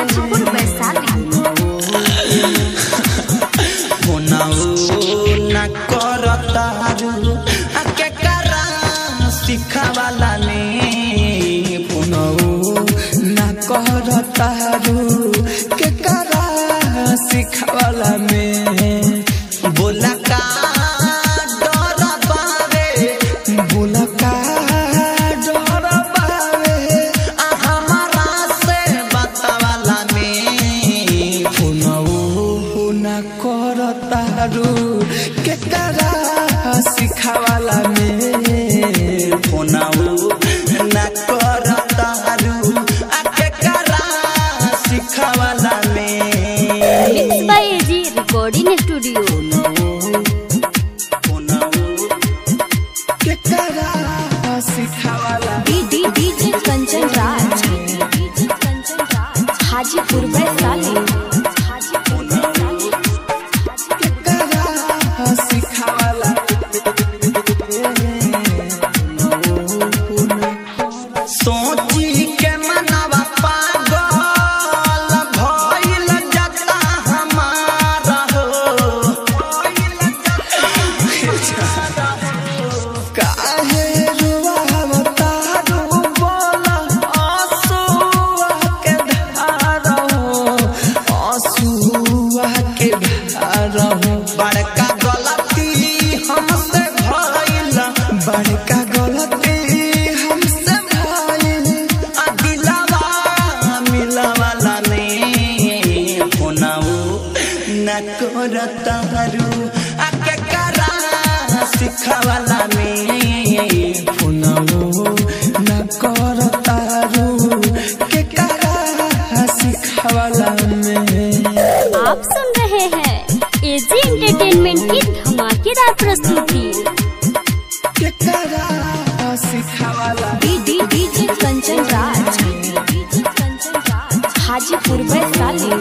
हाजीपुर वैशाली। ना करतारू के करा सिखावाला ने ना करतारू के करा सिखावाला में बोला का डर बावे बोला का डर बावे हमारा से बतावाला में ना करतारू के करा सिखावाला में ना करतारू के करा सिखावाला में। Mix by AG recording studio. के करा सिखावाला डीजे कंचन राज हाजीपुर वैशाली। सोची के मनवा पागल भइल जाता हमारा हो काहे रुवावता रू बोला आंसुआ के धार हो आंसुआ के धार हो। बड़का गलती हमसे भइल बड़का गलती ना करतारू के करा सिखावाला में ना करतारू के करा सिखावाला में। आप सुन रहे हैं एजी एंटरटेनमेंट की धमाकेदार प्रस्तुति। के करा सिखावाला डीजे कंचन राज हाजीपुर वैशाली।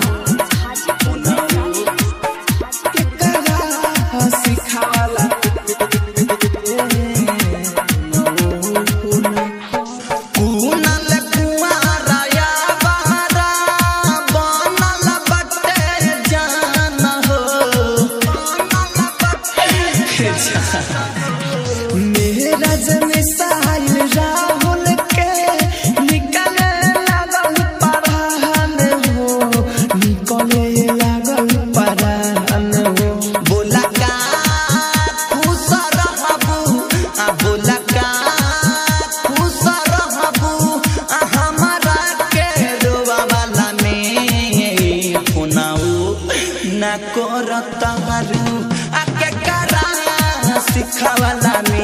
मेरा जमिसाइल राहुल के निकले लागल परान हो निकले लागल परान हो। बोला का खुश रहबू बोला का खुश रहबू हमारा के रोवावाला में ना करतारू के करा सिखावाला में